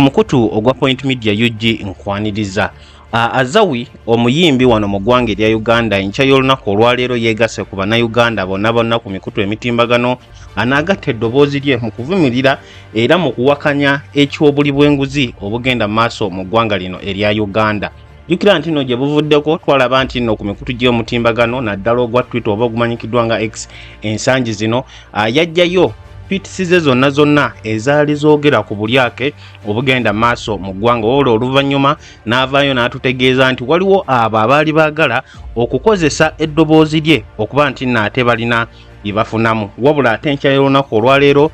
ku mukutu ogwa Point Media UG nkwaniriza Azawi omuyimbi wano mu ggwanga erya Uganda enkya y'olunaku olwaleero yeegase ku bannayuganda bonna ku mikutu emitimbagano anaagatta eddoboozi lye mu kuvumirira era mu kuwakanya ekyobuli bw'enguzi obugenda mu maaso mu ggwanga lino erya Uganda. Jukira nti no gye buvuddeko twalaba nti no ku mikutu gy'omutimbagano naddala ogwa Twitter oba ogumanyikiddwa nga X ensangi zino yajjayo pitisize zonna ezaali zoogera ku bulyake obugenda maaso mu ggwanga olwo oluvannyuma n'avaayo n'atutegeeza nti waliwo abo abaali baagala okukozesa eddoboozi lye okuba nti naate balina byebafunamu. Wabula ate enkya y'olunaku olwaleero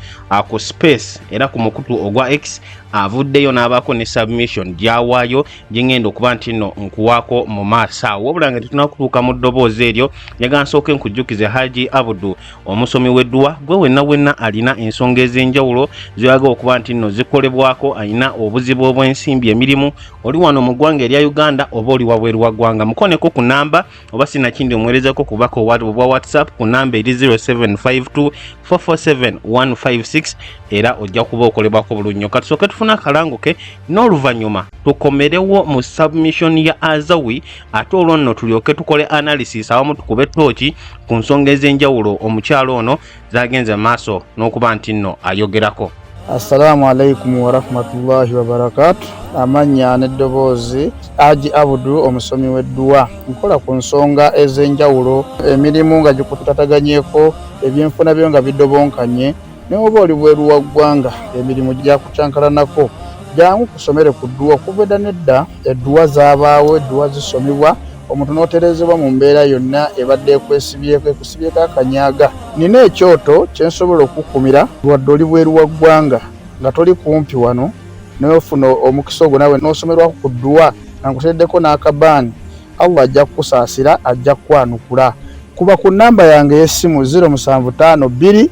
ku space era ku mukutu ogwa X avuddeyo n'abaako ne submission gyawaayo gyengenda okuba nti nno nkuwaako mu maaso awo. Wabula nga tetunakutuuka mu ddoboozi eryo njagala nsooke nkujjukize Haji Abudu omusomi w'edduwa gwe wenna alina ensonga ez'enjawulo ziraga okuba nti nno zikolebwako, alina obuzibu obw'ensimbi emirimu oli wano mu ggwanga erya Uganda oba oli wabweru wa ggwanga. Mukoneko ku namba oba sinakindi omuweerezako kubaka obwa WhatsApp ku namba eri 0752 447 156 era ojja kuba okolebwako bulungi. Katusooke tufuna akalango ke n'oluvannyuma tukomerewo mu submission ya Azawi ate olwo nno tulyoke tukole analysis awamu tukube tooki ku nsonga ez'enjawulo omukyalo ono zagenze maaso n'okuba nti nno ayogerako. Assalamu alaikum wa rahmatullahi wa barakatuh. Amanya n'eddoboozi Haji Abudu omusomi w'edduwa. Nkola ku nsonga ez'enjawulo emirimu nga gikutataganyeko ebyenfuna byo nga bidobonkanye ne oba oli bweru wa ggwanga emirimu gyakucankalanako jangu kusomere ku dduwa okuva edda nedda edduwa zaabaawo edduwa zisomibwa omuntu n'oterezebwa mu mbeera yonna ebadde ekusibyeko akanyaaga. Nina ekyoto kye nsobola okukumira wadde oli bweru wa ggwanga nga toli kumpi wano n'ofuna omukisa ogwo nawe n'osomerwako ku dduwa nga nkuteddeko n'akabaani, Allah ajja kukusaasira, ajja kukwanukula. Kuba ku namba yange y'essimu 0752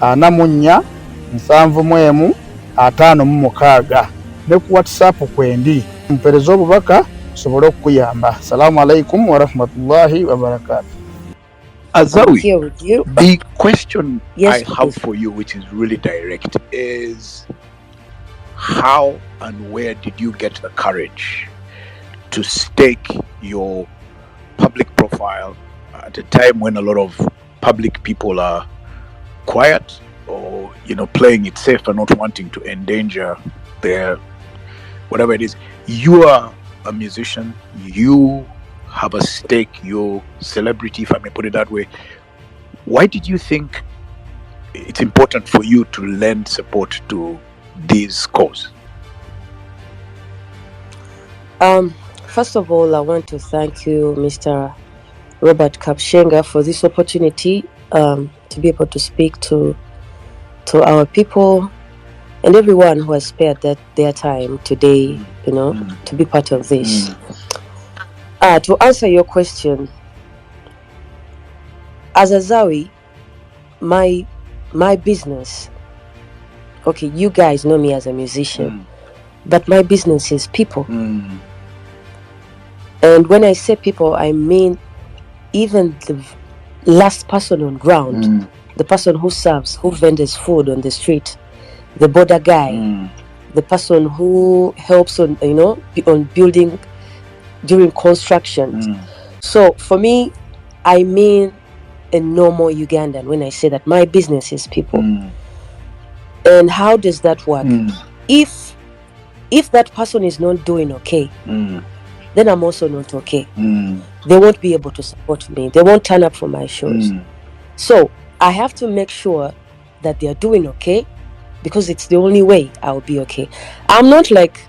44 71 56 ne ku WhatsApp kwendi mpereza obubaka sobolo okuyamba. Assalamu alaikum wa rahmatullahi wa barakatuh. Azawi, the question Yes, I have for you, which is really direct, is how and where did you get the courage to stake your public profile at a time when a lot of public people are quiet or, playing it safe and not wanting to endanger their whatever it is? You are a musician, you have a stake, you're celebrity, if I may put it that way. Why did you think it's important for you to lend support to this cause? First of all, I want to thank you, Mr. Robert Kapshenga, for this opportunity to be able to speak to our people and everyone who has spared their time today, to be part of this. To answer your question, as Azawi, my business, okay, you guys know me as a musician, but my business is people. And when I say people, I mean even the last person on ground, the person who serves, who vendors food on the street, the border guy, the person who helps on building during construction. So for me, I mean a normal Ugandan when I say that my business is people. And how does that work? If that person is not doing okay, then I'm also not okay. They won't be able to support me. They won't turn up for my shows. So I have to make sure that they are doing okay, because it's the only way I'll be okay. I'm not like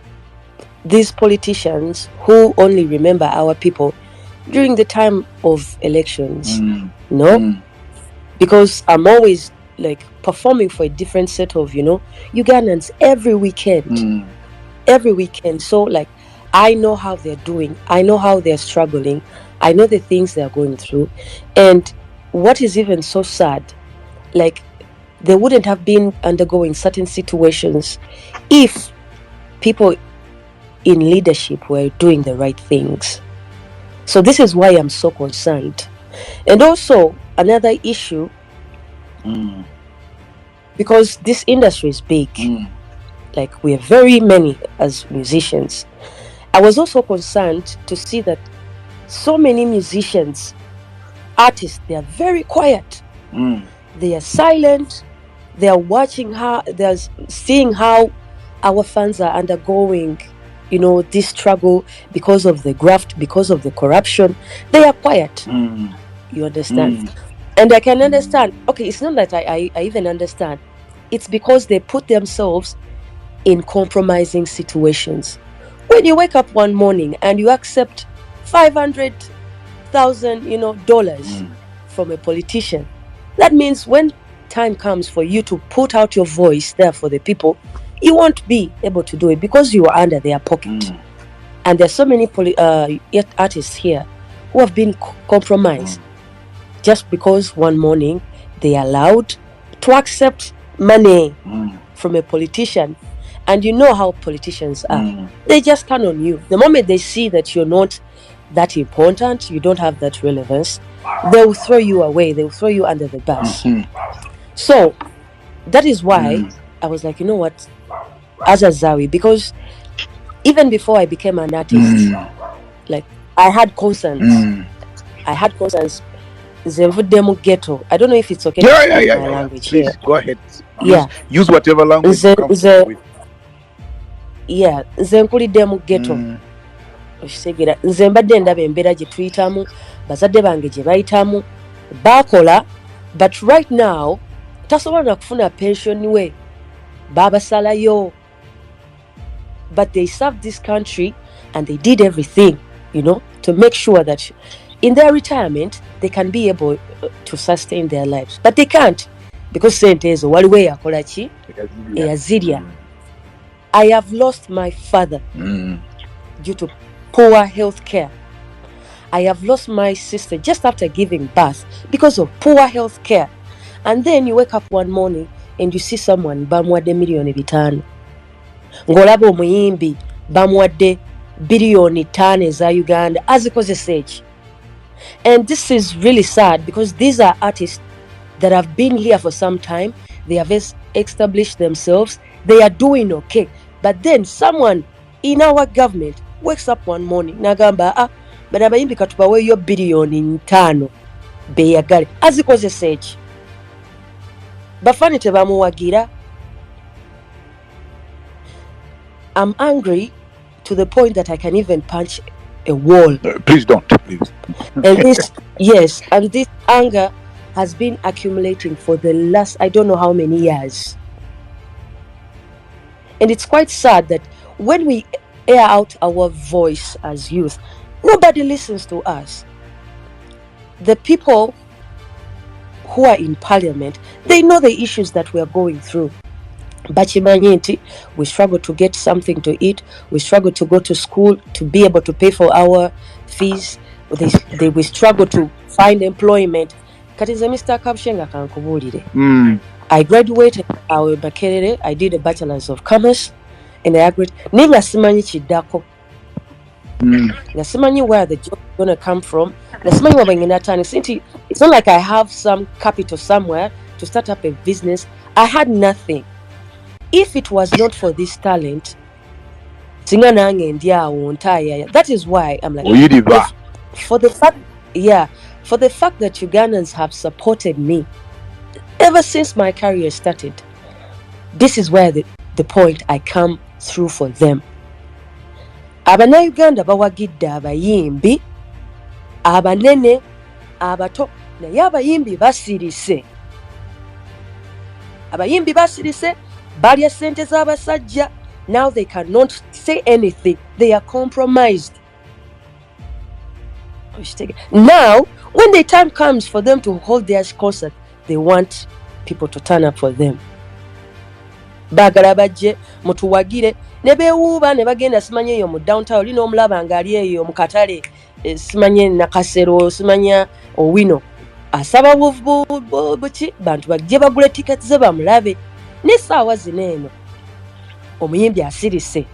these politicians who only remember our people during the time of elections. No, because I'm always like performing for a different set of Ugandans every weekend. So like I know how they're doing, I know how they're struggling, I know the things they're going through. And what is even so sad, like they wouldn't have been undergoing certain situations if people in leadership were doing the right things. So this is why I'm so concerned. And also another issue, because this industry is big, like we're very many as musicians. I was also concerned to see that so many musicians, artists, they are very quiet. They are silent. They are watching how, they are seeing how our fans are undergoing, you know, this struggle because of the graft, because of the corruption. They are quiet. You understand? And I can understand. Okay, it's not that I even understand. It's because they put themselves in compromising situations. When you wake up one morning and you accept $500,000, dollars from a politician, that means when time comes for you to put out your voice there for the people, you won't be able to do it because you are under their pocket. And there's so many artists here who have been compromised just because one morning they are allowed to accept money from a politician. And you know how politicians are. They just turn on you. The moment they see that you're not that important, you don't have that relevance, they will throw you away. They will throw you under the bus. So that is why I was like, you know what, as Azawi, because even before I became an artist, like I had concerns. Zemvudemu ghetto. I don't know if it's okay to speak my language. Please, go ahead. Yeah. Use whatever language you're comfortable with. Yeah, nze nkulidde ghetto. Okitegera, nze mbadde ndaba embeera gye tuyitamu, bazadde bange gye bayitamu, baakola, but right now tasobola na kufuna pension we, baabasalayo. But they served this country and they did everything, to make sure that in their retirement they can be able to sustain their lives. But they can't because sente ezo waliwo yakola ki eyazirya. I have lost my father due to poor health care. I have lost my sister just after giving birth because of poor health care. And then you wake up one morning and you see someone bamuwadde million 5. Ng'olaba omuyimbi bamuwadde billion 5 eza Uganda azikozesa eki. And this is really sad because these are artists that have been here for some time. They have established themselves. They are doing okay. But then someone in our government wakes up one morning nagamba but abayimbi katubaweeyo billion 5 beyagale azikozesa eki. Bafani tebamuwagira. I'm angry to the point that I can even punch a wall. Please don't, please. And this anger has been accumulating for the last I don't know how many years. And it's quite sad that when we air out our voice as youth, nobody listens to us. The people who are in parliament, they know the issues that we are going through. Bachimanyi, we struggle to get something to eat. We struggle to go to school, to be able to pay for our fees. We struggle to find employment. Katize Mr. Kapshenga kankubulire. I graduated Makerere. I did a bachelor's of commerce, and I graduated. Ninga simanyi chidako. Nga simanyi where the job is gonna come from. Nga simanyi wabengena tani. It's not like I have some capital somewhere to start up a business. I had nothing. If it was not for this talent, singa nange ndi awo ntaya. That is why I'm like, for the fact that Ugandans have supported me ever since my career started, this is where the point I come through for them. Abana-Uganda bawagidde abayimbi abanene abato naye abayimbi basirise. Abayimbi basirise balya sente z'Abasajja. Now they cannot say anything. They are compromised. Now, when the time comes for them to hold their concert, they want people to turn up for them. Bagala bajje mutuwagire ne beewuuba ne bagenda simanye eyo mu downtown lino omulaba ngaali eyo mu katale simanye nakasero simanya owino asaba buki bantu bajje bagule tickets ze bamulabe n'essaawa zino eno omuyimbi asirise.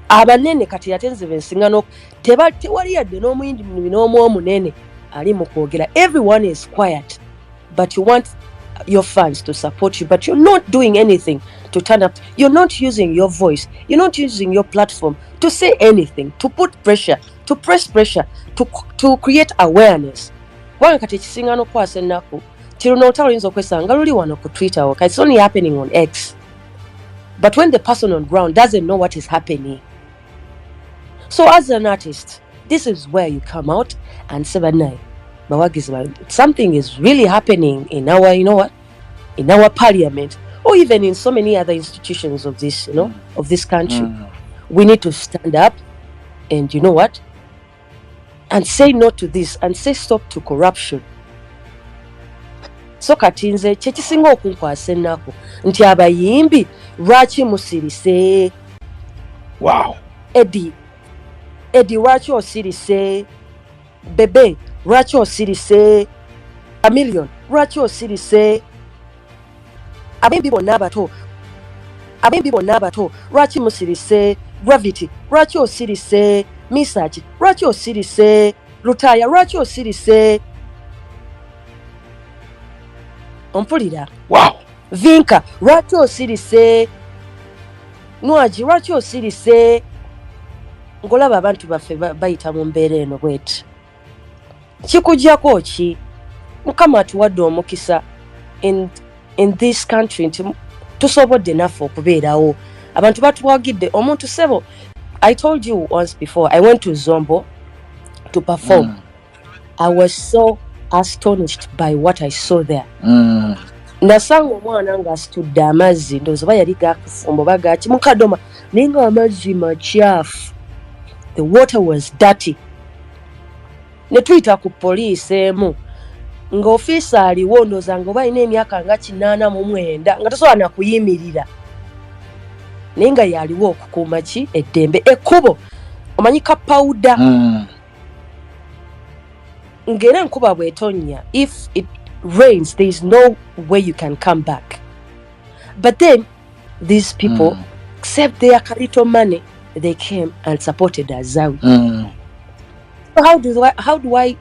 Abanene kati yatenze bensingano tewali yadde n'omuyimbi n'omu omunene ali mu kwogera. Everyone is quiet, but you want your fans to support you, but you're not doing anything to turn up. You're not using your voice. You're not using your platform to say anything, to put pressure, to press pressure, to create awareness. Wanga kati ekisinga n'okwasa ennaku kiruno otawuliriza okwesanga luli wano ku Twitter okay? It's only happening on X. But when the person on ground doesn't know what is happening. So as an artist, this is where you come out and say, something is really happening in our, in our parliament, or even in so many other institutions of this, of this country. We need to stand up and and say no to this and say stop to corruption. So kati nze kyekisinga okunkwasa ennaku nti abayimbi lwaki musirise. Wow. Eddie lwaki osirise? Bebe lwaki osirise? A million lwaki osirise? Abayimbi bonna abato lwaki musirise? Gravity lwaki osirise? Misaki lwaki osirise? Lutaya lwaki osirise? Ompulira. Wow. Vinka lwaki osirise? Nwaji lwaki osirise? Ngolaba abantu baffe bayita mu mbeera eno bweti. Kikujjako ki? Mukama atuwadde omukisa in this country nti tusobodde naffe okubeerawo. Abantu batuwagidde omuntu sebo. I told you once before, I went to Zombo to perform. I was so astonished by what I saw there. Nasanga omwana nga asitudde amazzi ndowooza oba yali gakufumba oba gaki mukadoma naye nga amazzi makyafu. The water was dirty. Ne tuyita ku poliisi emu nga ofiisa aliwo ndowooza nga oba alina emyaka nga 89 nga tasobola na kuyimirira naye nga yaliwo okukuuma ki eddembe. Ekkubo omanyika pawuda ng'era enkuba bw'etonnya, if it rains there is no way you can come back. But then these people except their little money they came and supported Azawi. So how do I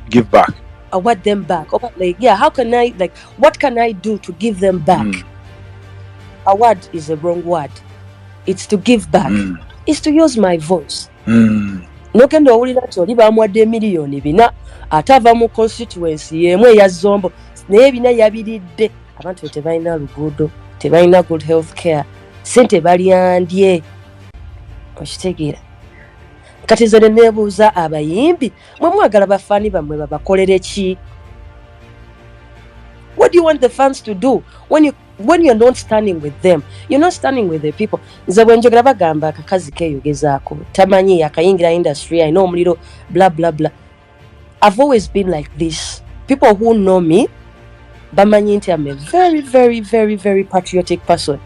give back, award them back? Or how can I, what can I do to give them back? Award is a wrong word. It's to give back. It's to use my voice. Nogenda owulira nti oli bamwadde miliyoni 4 atava mu constituency yemu eya Zombo naye bina yabiridde abantu tebalina luguudo, tebalina good health care, sente balyandye. Okitegeera kati nze ne neebuuza abayimbi mwe mwagala bafaani bammwe babakolere ki? What do you want the fans to do when you're not standing with them? You're not standing with the people. Nze bwe njogera bagamba akakazi keeyogezaako tamanyi akayingira industry ayina omuliro blah blah blah. I've always been like this. People who know me bamanyi nti I'm a very very very very patriotic person.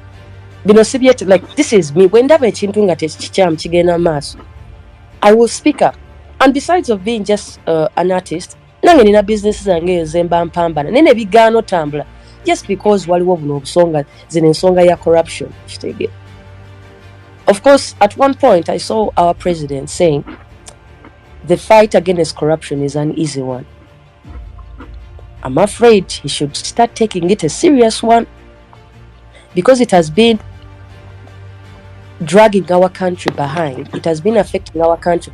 Bino sibyete, like this is me. When ndaba ekintu nga tekikyamu kigenda maaso, I will speak up. And besides of being just an artist, nange nina business zange ezemba mpambana nene bigaano tambula just because waliwo buno obusonga zino ensonga ya corruption. Of course, at one point I saw our president saying the fight against corruption is an easy one. I'm afraid he should start taking it a serious one because it has been dragging our country behind. It has been affecting our country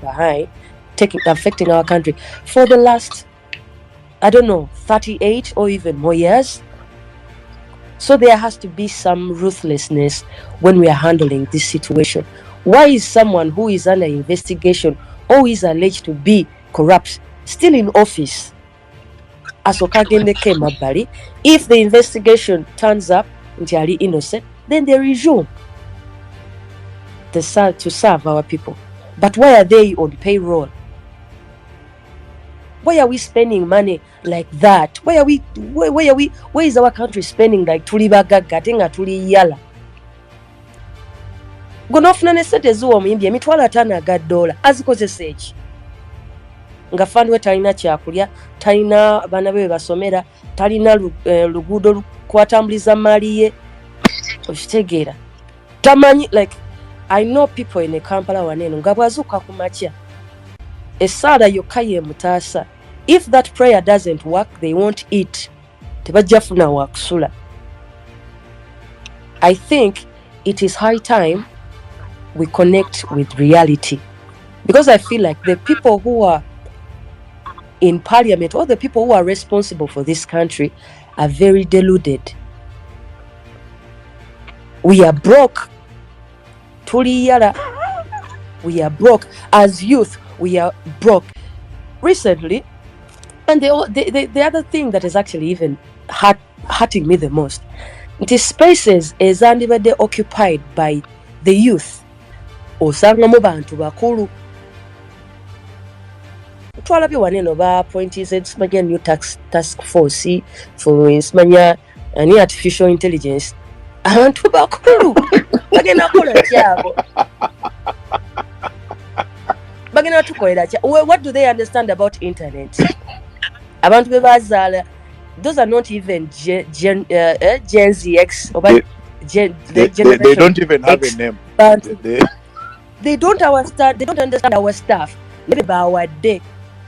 affecting our country for the last, 38 or even more years. So there has to be some ruthlessness when we are handling this situation. Why is someone who is under investigation or is alleged to be corrupt still in office? If the investigation turns up entirely innocent, then they resume to serve our people. But why are they on payroll? Why are we spending money like that? Where is our country spending like tuli bagagga tenga tuli yala? Gonofuna ne sente zuwa omuyimbi emitwalo 5 aga dola azikozesa eki? Nga fund we talina kyakulya, talina abaana be basomera, talina luguudo lukwatambuliza mali ye. Okitegeera tamanyi, like I know people in Kampala waneno nga bwazuka ku makya esaala yokka ye mutaasa. If that prayer doesn't work, they won't eat. tebajja funa wa kusula. I think it is high time we connect with reality, because I feel like the people who are in parliament or the people who are responsible for this country are very deluded. We are broke. Tuliyala. We are broke. As youth, we are broke. Recently, and the other thing that is actually even hurting me the most, the spaces is andibadde occupied by the youth. Osangamu bantu bakulu. Twalabye waneno ba appointees nsimanya new task force for nsimanya ani artificial intelligence. Abantu bakulu bagenda kukola kyabo. Bagenda tukolera kyabo. What do they understand about internet? Abantu bebazaala, those are not even Gen Z X or they don't even have X, a name. They don't understand our stuff. Maybe bawadde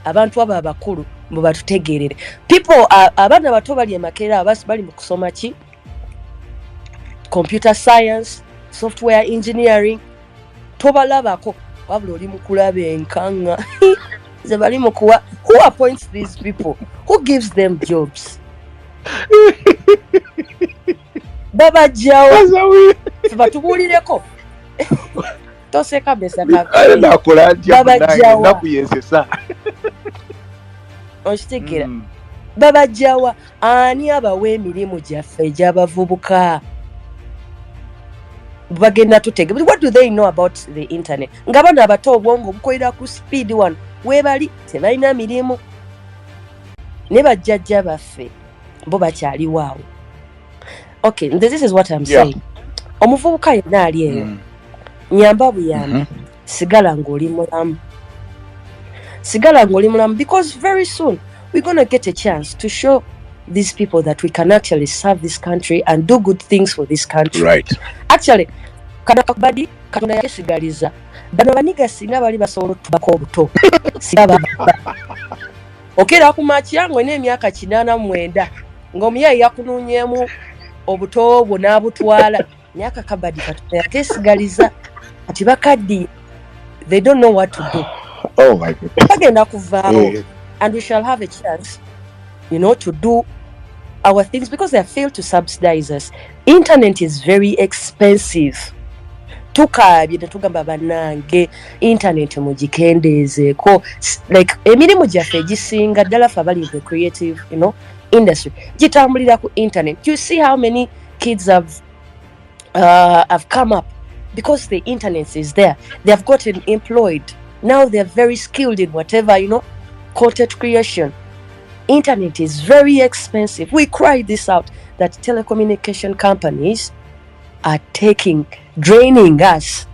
abantu aba abakulu mbu batutegeerere. People abaana bato bali emakerera bali mu kusoma ki? Computer science, software engineering. Tobalabako wabula oli mu kulaba enkanga. Ze bali mu kuwa. Who appoints these people? Who gives them jobs? Baba Jawa. Azawi. Batubulireko. Toseka besa ka. Nakola nti nakuyesesa. Oshitegera. Baba Jawa ani abawa emirimu gyaffe egy'abavubuka. Bagenda tutege. But what do they know about the internet? Ngabana abato obwongo bukolera ku speed one. Webali tebalina mirimu. Ne bajjajja baffe bo bakyali waawo. Okay, this is what I'm saying. Omuvubuka yenna ali eyo. Nyamba buyamba. Sigala ng'oli mulamu. Sigala ng'oli mulamu, because very soon we're going to get a chance to show these people that we can actually serve this country and do good things for this country. Right. Actually, kadakabadi katonda yakesigaliza. Bano baniga singa bali basobola tubako obuto. Sigaba. Okera ku machi yangu n'emyaka 89 ng'omuyayi yakununyemu obuto obwo n'abutwala. Myaka kabadi katonda yakesigaliza ati bakaddi. They don't know what to do. Oh my goodness. Bagenda kuvaawo. And we shall have a chance, to do our things, because they have failed to subsidize us. Internet is very expensive. Tukabye netugamba banange internet mugikendezeeko, like emirimu gyaffe egisinga ddala ffe abali the creative industry gitambulira ku internet. You see how many kids have come up because the internet is there. They have gotten employed. Now they are very skilled in whatever, content creation. Internet is very expensive. We cry this out that telecommunication companies are draining us.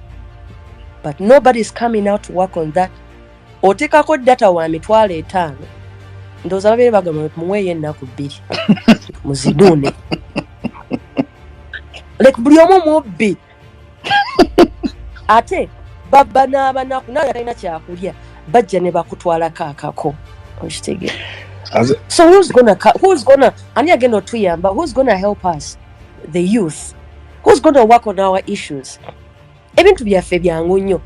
But nobody's coming out to work on that. Otekako data wa mitwalo 5. Ndoza babere bagamba muweye ennaku 2. Muzidune. Like buli omu mubbi. Ate baba n'abanaku naye atalina kyakulya bajja ne bakutwalako akako. Okitegera. So who's gonna ani agenda otuyamba? Who's gonna help us? The youth. Who's gonna work on our issues? Ebintu byaffe byangu nnyo.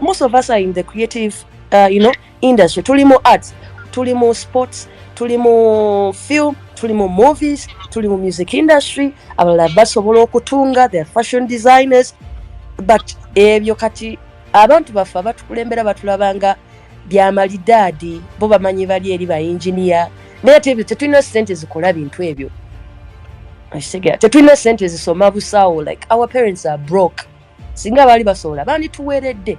Most of us are in the creative industry. Tulimu arts, tulimu sports, tulimu film, tulimu movies, tulimu music industry. Abalala basobola okutunga, they're fashion designers. But ebyo kati abantu baffe abatukulembera batulabanga byamalidaadi, bo bamanyi bali eri ba engineer. Naye ate ebyo tetulina ssente zikola bintu ebyo. Tetulina ssente zisoma busaawo, like our parents are broke. Singa bali basobola bandituweeredde.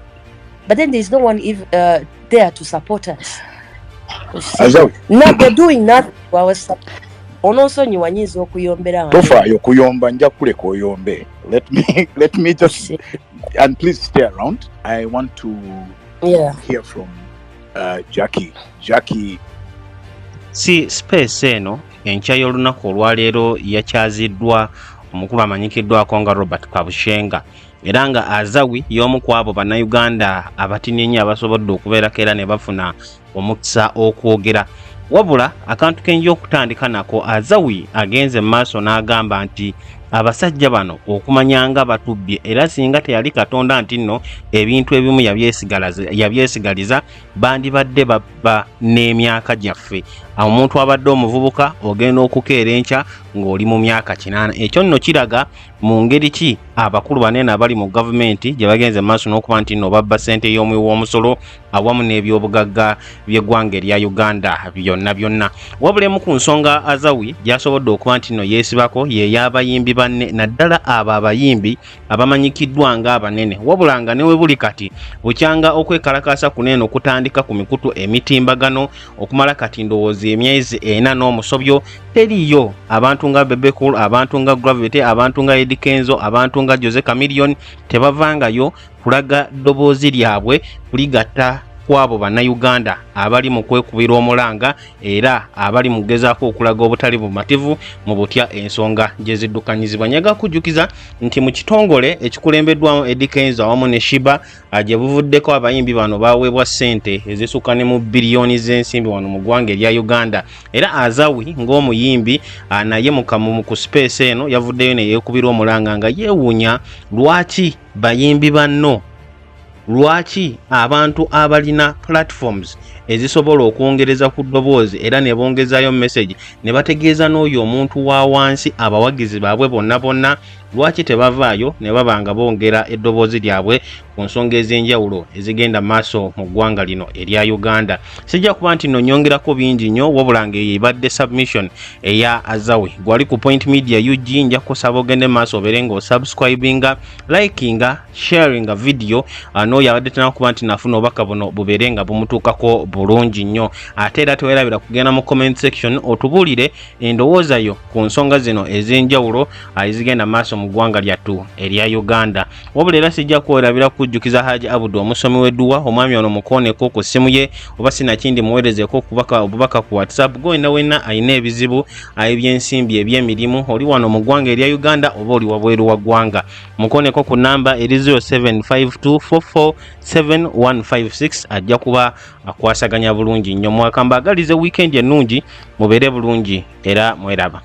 But then there is no one there to support us. No, they're doing nothing to our support. Onosonyiwa nyiza okuyombera. Tofaayo kuyomba nja kuleka oyombe. Let me just and please stay around. I want to hear from Jackie. Jackie. Si space eno enkya y'olunaku olwaleero yakyaziddwa omukulu amanyikiddwako nga Robert Kabushenga, era nga Azawi y'omu ku abo bannayuganda abatini ennyo abasobodde okubeerako era ne bafuna omukisa okwogera wabula akantu kenjo okutandika nako Azawi agenze maaso n'agamba nti abasajja bano okumanyanga Batubye era singa teyali Katonda nti nno ebintu ebimu yabyesigaliza bandibadde baba n'emyaka gyaffe. Omuntu abadde omuvubuka ogenda okukeera enkya ng'oli mu myaka 8. Ekyo nno kiraga mu ngeri ki abakulu banene abali mu gavumenti gye bagenze maaso n'okuba nti nno babba ssente y'omuwi w'omusolo awamu n'ebyobugagga by'eggwanga erya Uganda byonna. Wabulemu ku nsonga Azawi gy'asobodde okuba nti nno yeesibako ye y'abayimbi banne naddala abo abayimbi abamanyikiddwa nga abanene. Wabula nga ne we buli kati bukyanga okwekalakaasa kunene okutandika ku mikutu emitimbagano okumala kati ndowooza emyezi 4 n'omusobyo teriyo. Abantu nga Bebe Cool, abantu nga Gravity, abantu nga Eddie Kenzo, abantu nga Jose Chameleone tebavangayo kulaga ddoboozi lyabwe kuligatta kwabo bannayuganda abali mu kwekubira omulanga era abali mu kugezaako okulaga obutali bumativu mu butya ensonga gye ziddukanyizibwa. Nyaga kujjukiza nti mu kitongole ekikulembeddwamu Eddie Kenzo awamu ne Shiba gye buvuddeko abayimbi bano baweebwa ssente ezisukka ne mu biliyoni z'ensimbi wano mu ggwanga erya Uganda. Era Azawi ng'omuyimbi naye ku space eno yavuddeyo ne yeekubira omulanga nga yeewuunya lwaki bayimbi banno, lwaki abantu abalina platforms ezisobola okwongereza ku ddoboozi era ne bongezayo message ne bategeeza n'oyo omuntu wa wansi abawagizi baabwe bonna lwaki tebavaayo ne babanga bongera eddoboozi lyabwe ku nsonga ez'enjawulo ezigenda maaso mu ggwanga lino erya Uganda. Sijja kuba nti nno nyongerako bingi nnyo wabula ng'eyibadde submission eya Azawi. Gwali ku Point Media UG, nja kusaba ogende maaso obeere ng'osubscribinga, likinga, sharinga video n'oyo abadde tanakuba nti nafuna obubaka buno bubeere nga bumutuukako bulungi nnyo. Ate era teweerabira kugenda mu comment section otubuulire endowooza yo ku nsonga zino ez'enjawulo ezigenda maaso mu ggwanga lyattu erya Uganda. Wabula era sijja kwerabira kujjukiza Haji Abudu omusomi w'edduwa, omwami ono mukooneko ku ssimu ye oba sinakindi muweerezeeko obubaka ku WhatsApp gonna wenna ayina ebizibu eby'ensimbi eby'emirimu oli wano mu ggwanga erya Uganda oba oli wabweru wa ggwanga. Mukooneko ku namba eri 0752447156 ajja kuba akwasaganya bulungi nnyo. Mwakambagalize weekend ennungi, mubeere bulungi era mweraba.